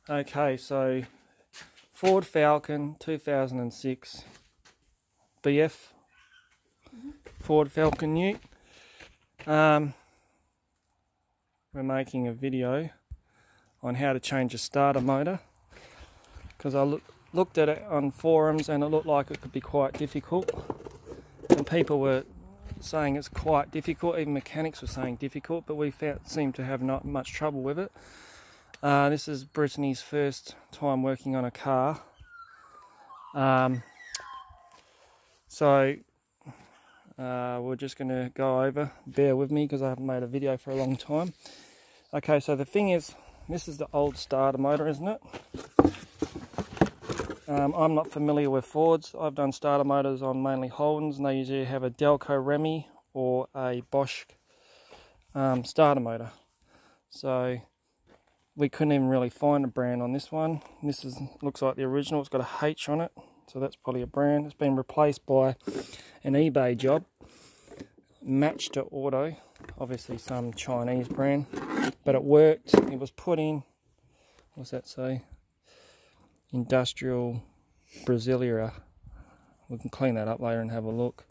Okay, so Ford Falcon 2006 BF, Ford Falcon Ute. We're making a video on how to change a starter motor, because I looked at it on forums and it looked like it could be quite difficult, and people were saying it's quite difficult. Even mechanics were saying difficult, but we seemed to have not much trouble with it. This is Brittany's first time working on a car. So we're just going to go over, bear with me because I haven't made a video for a long time. Okay, so the thing is, this is the old starter motor, isn't it? I'm not familiar with Fords. I've done starter motors on mainly Holdens, and they usually have a Delco Remy or a Bosch starter motor. So we couldn't even really find a brand on this one. This looks like the original. It's got a H on it, so that's probably a brand. It's been replaced by an eBay job, Match to Auto, obviously some Chinese brand, but it worked. It was put in, what's that say? Industrial Brasilia. We can clean that up later and have a look.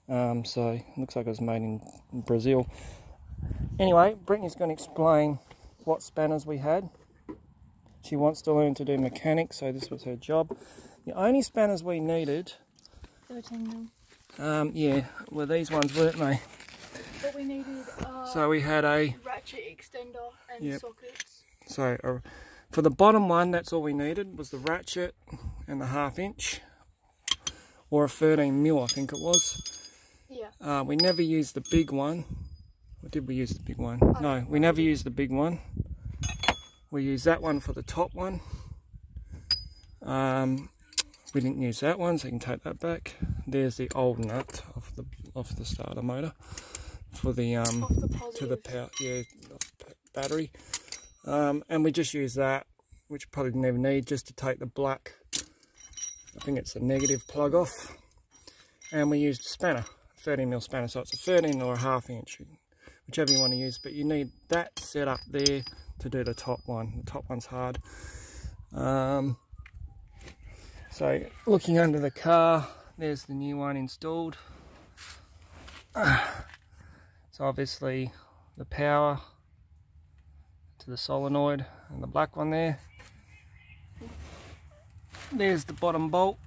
So it looks like it was made in Brazil. Anyway, Brittany's going to explain what spanners we had. She wants to learn to do mechanics, so this was her job. The only spanners we needed, 13 mil. Yeah, well these ones, weren't they? But we needed so we had a ratchet extender and sockets. So for the bottom one, that's all we needed was the ratchet and the 1/2 inch, or a 13 mil, I think it was. Yeah. We never used the big one. Or did we use the big one? No, we never used the big one. We used that one for the top one. We didn't use that one, so you can take that back. There's the old nut of the starter motor for the to the power, battery. And we just use that, which probably didn't even need, just to take the black, I think it's a negative plug off. And we used a spanner, 13 mil spanner, so it's a 13 or a 1/2 inch, whichever you want to use, but you need that set up there to do the top one. The top one's hard. So looking under the car, there's the new one installed. So obviously the power to the solenoid and the black one there. There's the bottom bolt.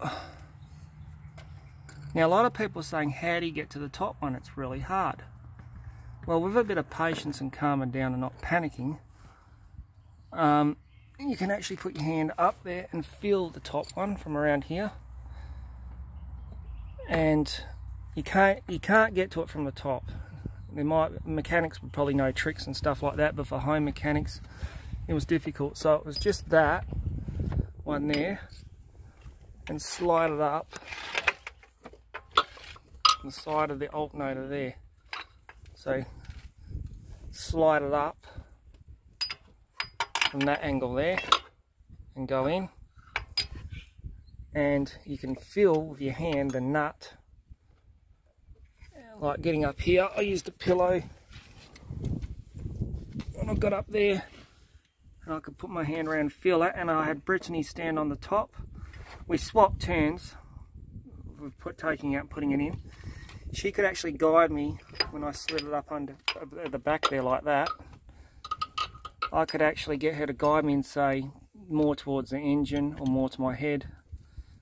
Now a lot of people are saying, how do you get to the top one? It's really hard. Well, with a bit of patience and calming down and not panicking, you can actually put your hand up there and feel the top one from around here. And you can't get to it from the top. Mechanics would probably know tricks and stuff like that, but for home mechanics it was difficult. So it was just that one there, and slide it up the side of the alternator there. So slide it up from that angle there and go in, and you can feel with your hand the nut. Like getting up here, I used a pillow and I got up there and I could put my hand around and feel it, and I had Brittany stand on the top. We swapped turns with taking out and putting it in. She could actually guide me when I slid it up under at the back there like that. I could actually get her to guide me and say more towards the engine or more to my head,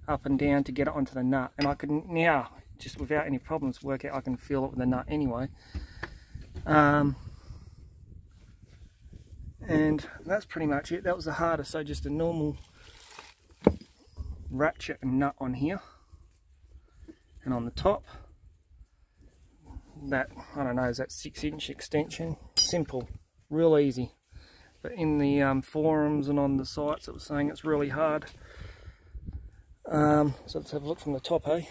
up and down to get it onto the nut. And I could now, just without any problems, work out I can feel it with the nut anyway. And that's pretty much it. That was the hardest. So just a normal ratchet and nut on here, and on the top, that, I don't know, is that 6-inch extension. Simple, real easy. But in the forums and on the sites it was saying it's really hard. So let's have a look from the top, eh?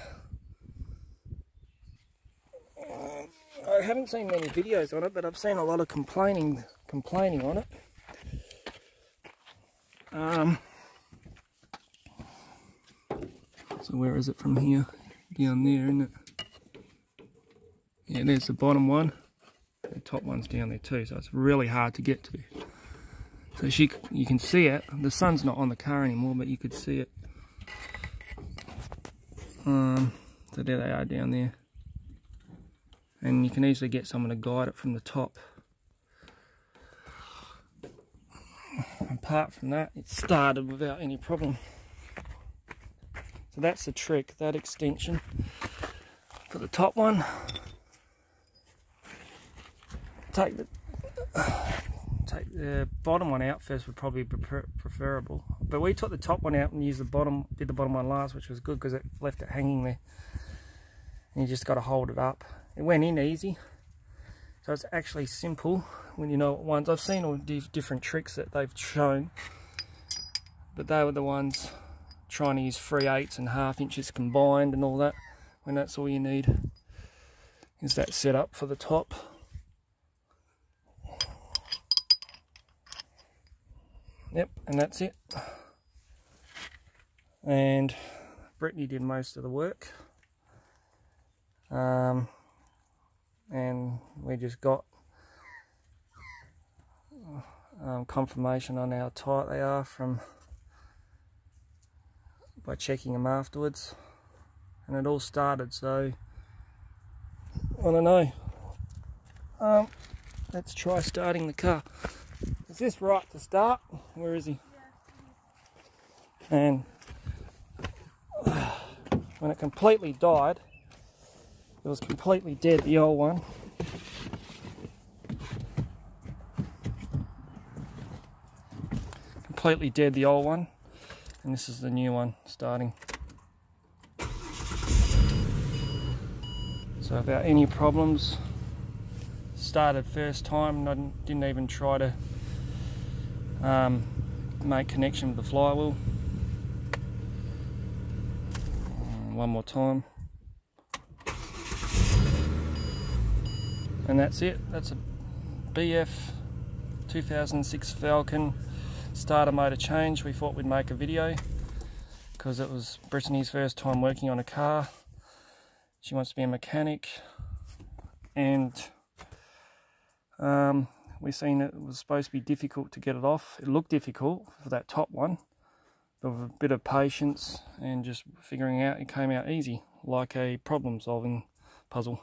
I haven't seen many videos on it, but I've seen a lot of complaining on it. So where is it from here? Down there, isn't it? Yeah, there's the bottom one. The top one's down there too, so it's really hard to get to. So you can see it. The sun's not on the car anymore, but you could see it. So there they are down there. And you can easily get someone to guide it from the top. Apart from that, it started without any problem. So that's the trick, that extension for the top one. Take the bottom one out first would probably be preferable, but we took the top one out and used did the bottom one last, which was good because it left it hanging there, and you just got to hold it up. It went in easy, so it's actually simple when you know what ones. I've seen all different tricks that they've shown, but they were the ones trying to use 3/8 and 1/2 inches combined and all that, when that's all you need is that setup for the top. Yep, and that's it. And Brittany did most of the work. And we just got confirmation on how tight they are by checking them afterwards. And it all started, so I don't know. Let's try starting the car. Is this right to start? Where is he? And when it completely died, it was completely dead, the old one. Completely dead, the old one. And this is the new one starting. So without any problems, started first time, and I didn't even try to make connection with the flywheel. One more time. And that's it. That's a BF 2006 Falcon starter motor change. We thought we'd make a video because it was Brittany's first time working on a car. She wants to be a mechanic, and we seen it was supposed to be difficult to get it off. It looked difficult for that top one, but with a bit of patience and just figuring out, it came out easy, like a problem solving puzzle.